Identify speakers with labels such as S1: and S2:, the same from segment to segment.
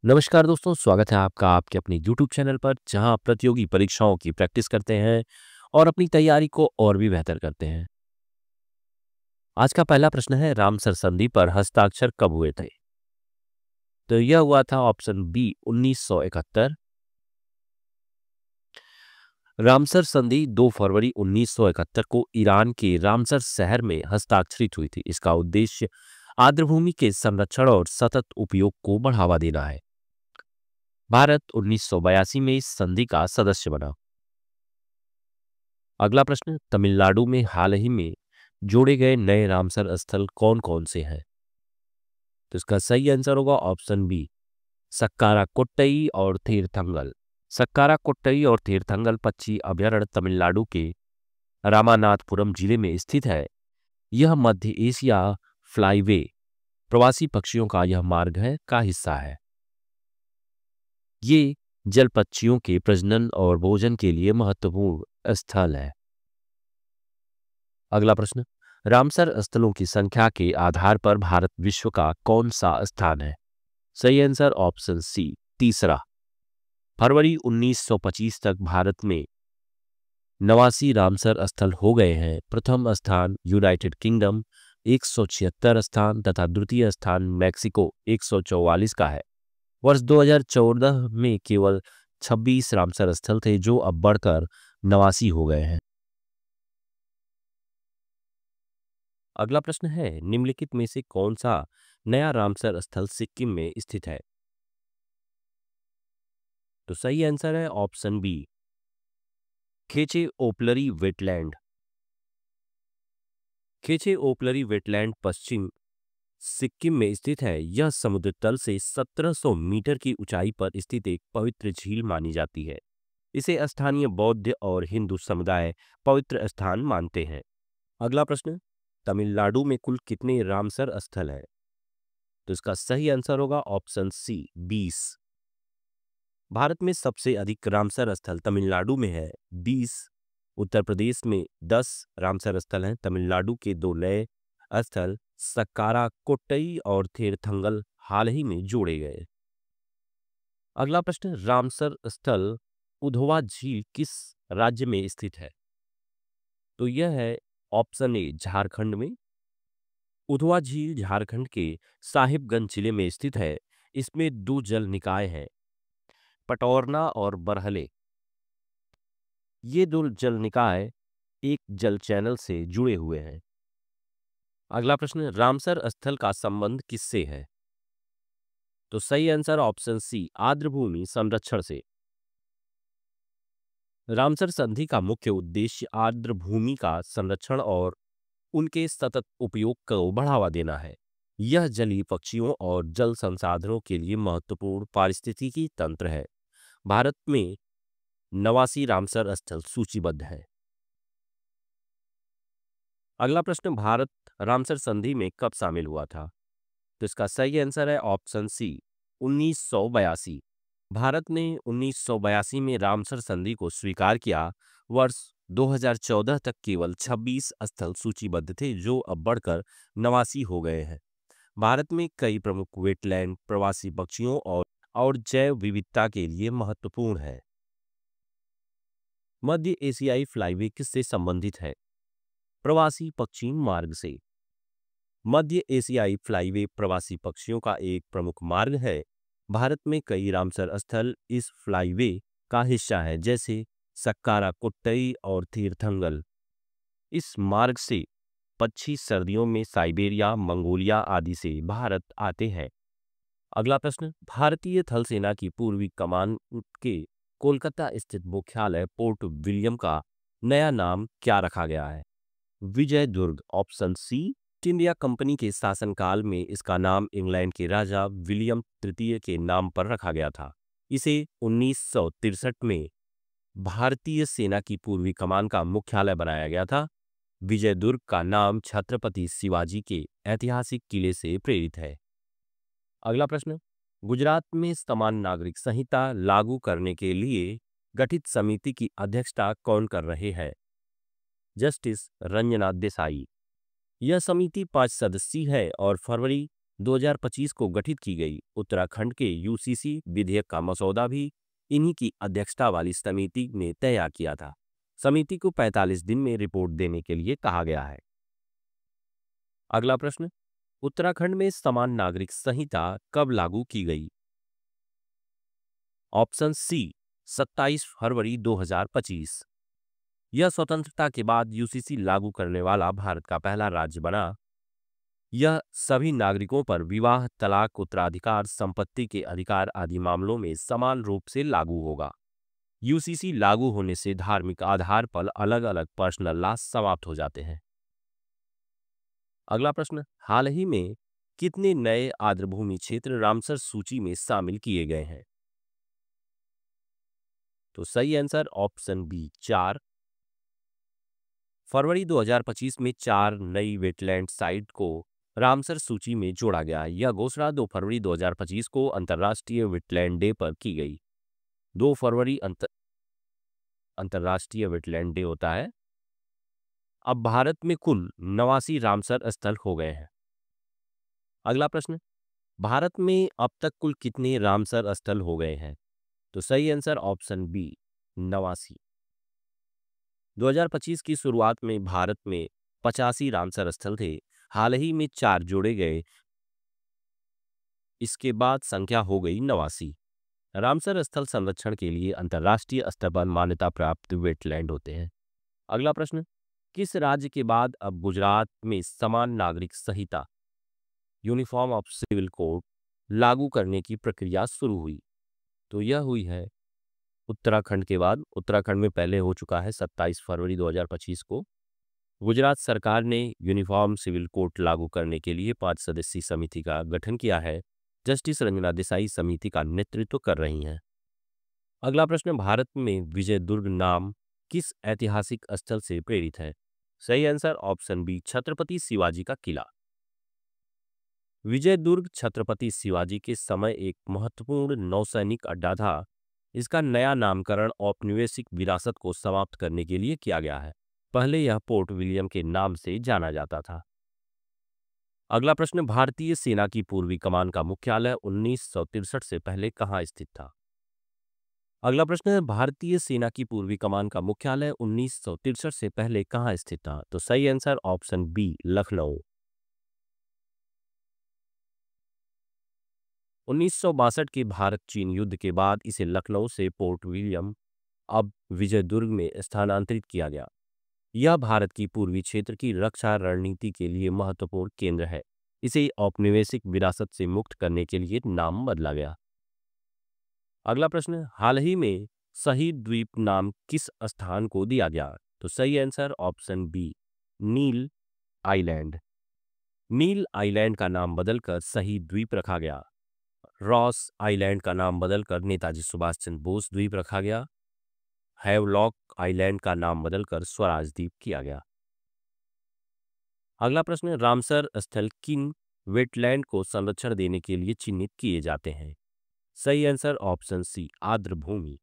S1: नमस्कार दोस्तों, स्वागत है आपका आपके अपने YouTube चैनल पर जहां आप प्रतियोगी परीक्षाओं की प्रैक्टिस करते हैं और अपनी तैयारी को और भी बेहतर करते हैं। आज का पहला प्रश्न है, रामसर संधि पर हस्ताक्षर कब हुए थे? तो यह हुआ था ऑप्शन बी 1971। रामसर संधि 2 फरवरी 1971 को ईरान के रामसर शहर में हस्ताक्षरित हुई थी। इसका उद्देश्य आर्द्रभूमि के संरक्षण और सतत उपयोग को बढ़ावा देना है। भारत 1982 में इस संधि का सदस्य बना। अगला प्रश्न, तमिलनाडु में हाल ही में जोड़े गए नए रामसर स्थल कौन कौन से हैं? तो इसका सही आंसर होगा ऑप्शन बी, सक्कारा कोट्टई और तीर्थंगल। सक्कारा कोट्टई और तीर्थंगल पक्षी अभयारण्य तमिलनाडु के रामानाथपुरम जिले में स्थित है। यह मध्य एशिया फ्लाईवे प्रवासी पक्षियों का यह मार्ग है का हिस्सा है। ये जल पक्षियों के प्रजनन और भोजन के लिए महत्वपूर्ण स्थल है। अगला प्रश्न, रामसर स्थलों की संख्या के आधार पर भारत विश्व का कौन सा स्थान है? सही आंसर ऑप्शन सी, तीसरा। फरवरी 1925 तक भारत में 89 रामसर स्थल हो गए हैं। प्रथम स्थान यूनाइटेड किंगडम 176 स्थान तथा द्वितीय स्थान मैक्सिको 144 का है। वर्ष 2014 में केवल 26 रामसर स्थल थे जो अब बढ़कर 89 हो गए हैं। अगला प्रश्न है, निम्नलिखित में से कौन सा नया रामसर स्थल सिक्किम में स्थित है? तो सही आंसर है ऑप्शन बी, खेचे ओपलरी वेटलैंड। खेचे ओपलरी वेटलैंड पश्चिम सिक्किम में स्थित है। यह समुद्र तल से 1700 मीटर की ऊंचाई पर स्थित एक पवित्र झील मानी जाती है। इसे स्थानीय बौद्ध और हिंदू समुदाय पवित्र स्थान मानते हैं। अगला प्रश्न, तमिलनाडु में कुल कितने रामसर स्थल हैं? तो इसका सही आंसर होगा ऑप्शन सी, 20। भारत में सबसे अधिक रामसर स्थल तमिलनाडु में है, 20। उत्तर प्रदेश में 10 रामसर स्थल हैं। तमिलनाडु के दो नए स्थल सक्कारा कोट्टई और थेरथंगल हाल ही में जोड़े गए। अगला प्रश्न, रामसर स्थल उधवा झील किस राज्य में स्थित है? तो यह है ऑप्शन ए, झारखंड में। उधवा झील झारखंड के साहिबगंज जिले में स्थित है। इसमें दो जल निकाय हैं, पटौरना और बरहले। ये दो जल निकाय एक जल चैनल से जुड़े हुए हैं। अगला प्रश्न, रामसर स्थल का संबंध किससे है? तो सही आंसर ऑप्शन सी, आर्द्रभूमि संरक्षण से। रामसर संधि का मुख्य उद्देश्य आर्द्रभूमि का संरक्षण और उनके सतत उपयोग को बढ़ावा देना है। यह जलीय पक्षियों और जल संसाधनों के लिए महत्वपूर्ण पारिस्थितिकी तंत्र है। भारत में 89 रामसर स्थल सूचीबद्ध है। अगला प्रश्न, भारत रामसर संधि में कब शामिल हुआ था? तो इसका सही आंसर है ऑप्शन सी, 1982। भारत ने 1982 में रामसर संधि को स्वीकार किया। वर्ष 2014 तक केवल 26 स्थल सूचीबद्ध थे जो अब बढ़कर 89 हो गए हैं। भारत में कई प्रमुख वेटलैंड प्रवासी पक्षियों और जैव विविधता के लिए महत्वपूर्ण है। मध्य एशियाई फ्लाईवे किससे संबंधित है? प्रवासी पक्षी मार्ग से। मध्य एशियाई फ्लाईवे प्रवासी पक्षियों का एक प्रमुख मार्ग है। भारत में कई रामसर स्थल इस फ्लाईवे का हिस्सा है, जैसे सक्कारा कोट्टई और तीर्थंगल। इस मार्ग से पक्षी सर्दियों में साइबेरिया, मंगोलिया आदि से भारत आते हैं। अगला प्रश्न, भारतीय थल सेना की पूर्वी कमान के कोलकाता स्थित मुख्यालय पोर्ट विलियम का नया नाम क्या रखा गया है? Vijay Durg option C. East India company के शासनकाल में इसका नाम इंग्लैंड के राजा विलियम तृतीय के नाम पर रखा गया था। इसे 1963 में भारतीय सेना की पूर्वी कमान का मुख्यालय बनाया गया था। विजयदुर्ग का नाम छत्रपति शिवाजी के ऐतिहासिक किले से प्रेरित है। अगला प्रश्न, गुजरात में समान नागरिक संहिता लागू करने के लिए गठित समिति की अध्यक्षता कौन कर रहे हैं? जस्टिस रंजना देसाई। यह समिति 5 सदस्यीय है और फरवरी 2025 को गठित की गई उत्तराखंड के यूसीसी विधेयक का मसौदा भी इन्हीं की अध्यक्षता वाली समिति ने तैयार किया था। समिति को 45 दिन में रिपोर्ट देने के लिए कहा गया है। अगला प्रश्न, उत्तराखंड में समान नागरिक संहिता कब लागू की गई? ऑप्शन सी 27 फरवरी 2025। यह स्वतंत्रता के बाद यूसीसी लागू करने वाला भारत का पहला राज्य बना। यह सभी नागरिकों पर विवाह, तलाक, उत्तराधिकार, संपत्ति के अधिकार आदि मामलों में समान रूप से लागू होगा। यूसीसी लागू होने से धार्मिक आधार पर अलग अलग पर्सनल लॉ समाप्त हो जाते हैं। अगला प्रश्न, हाल ही में कितने नए आर्द्रभूमि क्षेत्र रामसर सूची में शामिल किए गए हैं? तो सही आंसर ऑप्शन बी 4। फरवरी 2025 में 4 नई वेटलैंड साइट को रामसर सूची में जोड़ा गया। यह घोषणा 2 फरवरी 2025 को अंतर्राष्ट्रीय वेटलैंड डे पर की गई। 2 फरवरी अंतर्राष्ट्रीय वेटलैंड डे होता है। अब भारत में कुल 89 रामसर स्थल हो गए हैं। अगला प्रश्न, भारत में अब तक कुल कितने रामसर स्थल हो गए हैं? तो सही आंसर ऑप्शन बी 89। 2025 की शुरुआत में भारत में 85 रामसर स्थल थे। हाल ही में 4 जोड़े गए। इसके बाद संख्या हो गई 89। रामसर स्थल संरक्षण के लिए अंतर्राष्ट्रीय स्तर पर मान्यता प्राप्त वेटलैंड होते हैं। अगला प्रश्न, किस राज्य के बाद अब गुजरात में समान नागरिक संहिता यूनिफॉर्म ऑफ सिविल कोड लागू करने की प्रक्रिया शुरू हुई? तो यह हुई है उत्तराखंड के बाद। उत्तराखंड में पहले हो चुका है 27 फरवरी 2025 को। गुजरात सरकार ने यूनिफॉर्म सिविल कोड लागू करने के लिए 5 सदस्यीय समिति का गठन किया है। जस्टिस रंजना देसाई समिति का नेतृत्व कर रही हैं। अगला प्रश्न, भारत में विजय दुर्ग नाम किस ऐतिहासिक स्थल से प्रेरित है? सही answer option B Chhatrapati Shivaji का किला। विजय दुर्ग छत्रपति शिवाजी के समय एक महत्वपूर्ण नौसैनिक अड्डा था। इसका नया नामकरण औपनिवेशिक विरासत को समाप्त करने के लिए किया गया है। पहले यह पोर्ट विलियम के नाम से जाना जाता था। अगला प्रश्न, भारतीय सेना की पूर्वी कमान का मुख्यालय 1963 से पहले कहाँ स्थित था? अगला प्रश्न है, भारतीय सेना की पूर्वी कमान का मुख्यालय 1963 से पहले कहाँ स्थित था? तो सही आंसर ऑप्शन बी लखनऊ। 1962 के भारत चीन युद्ध के बाद इसे लखनऊ से पोर्ट विलियम, अब विजय दुर्ग में स्थानांतरित किया गया। यह भारत की पूर्वी क्षेत्र की रक्षा रणनीति के लिए महत्वपूर्ण केंद्र है। इसे औपनिवेशिक विरासत से मुक्त करने के लिए नाम बदला गया। अगला प्रश्न, हाल ही में शहीद द्वीप नाम किस स्थान को दिया गया? तो सही answer option B Neil island. नील आइलैंड का नाम बदलकर शहीद द्वीप रखा गया। रॉस आइलैंड का नाम बदलकर नेताजी सुभाष चंद्र बोस द्वीप रखा गया। हैवलॉक आइलैंड का नाम बदलकर स्वराज द्वीप किया गया। अगला प्रश्न, रामसर स्थल किन वेटलैंड को संरक्षण देने के लिए चिन्हित किए जाते हैं? सही आंसर ऑप्शन सी आर्द्रभूमि।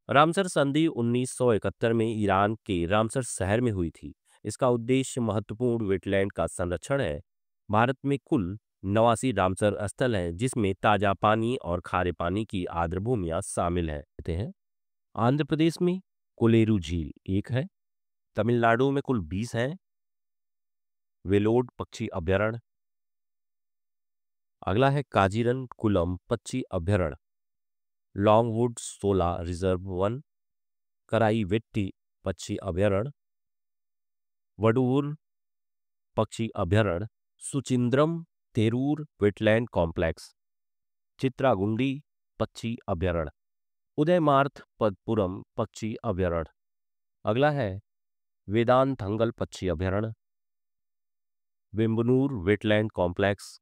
S1: रामसर संधि 1971 में ईरान के रामसर शहर में हुई थी। इसका उद्देश्य महत्वपूर्ण वेटलैंड का संरक्षण है। भारत में कुल 89 रामसर स्थल हैं, जिसमें ताजा पानी और खारे पानी की आर्द्रभूमियां शामिल हैं। आंध्र प्रदेश में कोलेरू झील एक है। तमिलनाडु में कुल 20 हैं। वेलोड पक्षी अभ्यारण्य। अगला है काजीरन कुलम पक्षी अभ्यारण्य। लॉन्गवुड 16 रिजर्व वन। कराई वेट्टी पक्षी अभ्यारण्य। वडूर पक्षी अभ्यारण्य। Suchindram Theroor wetland complex. चित्रागुंडी पक्षी अभ्यारण्य। उदयमार्थ पदपुरम पक्षी अभ्यारण्य। अगला है वेदांतंगल पक्षी अभ्यारण्य। Vembanur wetland complex.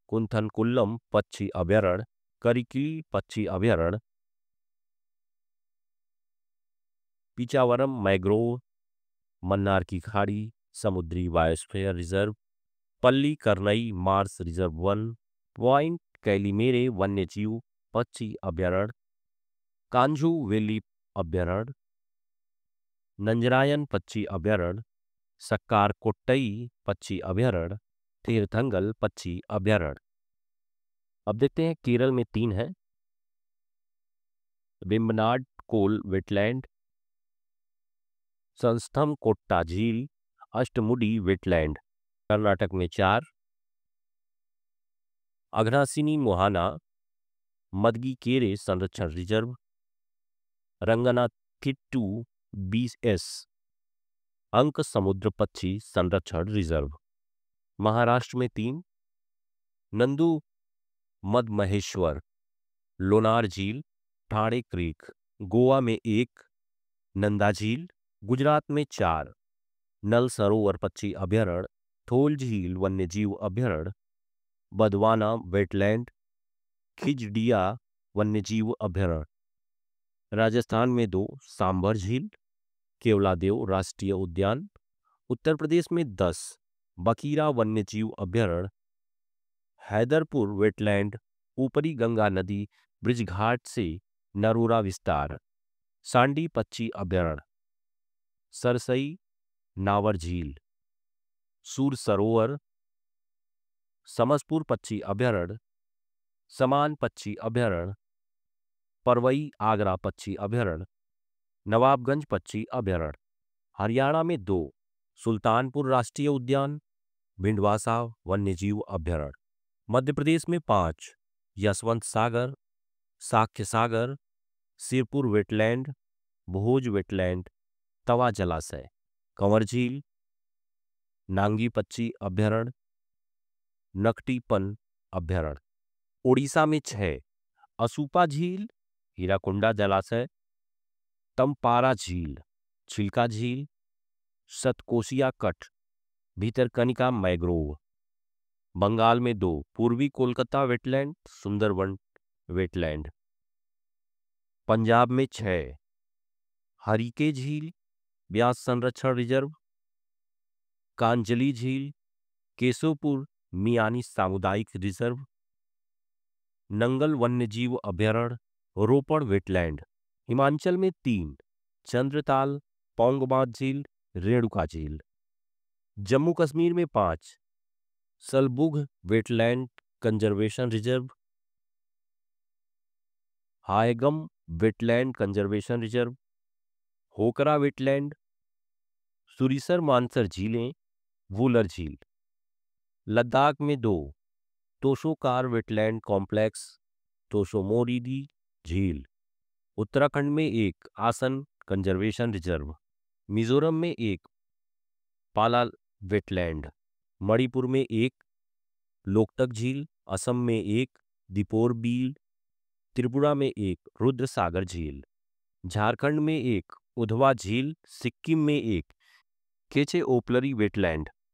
S1: कुंथनकुल्लम पक्षी अभ्यारण्य। करिकिली पक्षी अभ्यारण्य। पिचावरम मैग्रोव। मन्नार की खाड़ी समुद्री बायोस्फीयर रिजर्व। पल्ली Karnai Mars reserve one. Point कैलिमेरे वन्यजीव पक्षी अभ्यारण्य। कांझू वैली अभ्यारण्य। नंजरायन पक्षी अभ्यारण्य। सक्कार कोट्टई पक्षी अभ्यारण्य। तीर्थंगल पक्षी अभयारण्य। अब देखते हैं केरल में 3 है। वेम्बनाड कोल वेटलैंड, संस्थम कोट्टा झील, अष्टमुडी वेटलैंड। कर्नाटक में 4, अघनासिनी मोहाना मदगी-केरे संरक्षण रिजर्व, रंगनाथिट्टू बीएस अंक समुद्र पक्षी संरक्षण रिजर्व। महाराष्ट्र में 3, नंदू मदमहेश्वर, लोनार झील, ठाणे क्रीक। गोवा में 1, नंदा झील। गुजरात में 4, नल सरोवर पक्षी अभयारण्य, थोल झील वन्यजीव अभयारण्य, बदवाना वेटलैंड, खिजडिया वन्यजीव अभयारण्य। राजस्थान में 2, सांभर झील, केवलादेव राष्ट्रीय उद्यान। उत्तर प्रदेश में 10, बकीरा वन्यजीव अभयारण्य, हैदरपुर वेटलैंड, ऊपरी गंगा नदी ब्रिजघाट से नरोरा विस्तार। सांडी पक्षी अभयारण्य, सरसई नावर झील, सूर सरोवर, समसपुर पक्षी अभयारण्य, समान पक्षी अभयारण्य, परवई आगरा पक्षी अभयारण्य, नवाबगंज पक्षी अभयारण्य। हरियाणा में 2, सुल्तानपुर राष्ट्रीय उद्यान, भिंडवासा वन्यजीव अभयारण्य। मध्य प्रदेश में 5, यशवंत सागर, साख्य सागर, सिरपुर वेटलैंड, भोज वेटलैंड, तवा जलाशय, कंवर झील, नांगी पक्षी अभयारण्य, नकटीपन अभयारण्य। ओडिशा में 6, असुपा झील, हीराकुंडा जलाशय, तमपारा झील, चिल्का झील, सतकोशिया कट, भीतरकनिका मैग्रोव। बंगाल में 2, पूर्वी कोलकाता वेटलैंड, सुंदरवन वेटलैंड। पंजाब में 6, हरीके झील, ब्यास संरक्षण रिजर्व, कांजली झील, केशोपुर मियानी सामुदायिक रिजर्व, नंगल वन्यजीव अभयारण्य, रोपड़ वेटलैंड। हिमाचल में 3, चंद्रताल, पौंगबांध झील, रेणुका झील। जम्मू कश्मीर में 5, Shallabugh wetland conservation reserve, Haigam wetland conservation reserve, Hokera wetland, Surinsar Mansar झीलें, वूलर झील। लद्दाख में 2, तोशोकार वेटलैंड कॉम्प्लेक्स, तोशोमोरीडी झील। उत्तराखंड में 1, आसन कंजर्वेशन रिजर्व। मिजोरम में 1, पाला वेटलैंड। मणिपुर में 1, लोकटक झील। असम में 1, दीपोर बील। त्रिपुरा में 1, रुद्र सागर झील। झारखंड में 1, उधवा झील। सिक्किम में 1, केचे ओपलरी वेटलैंड।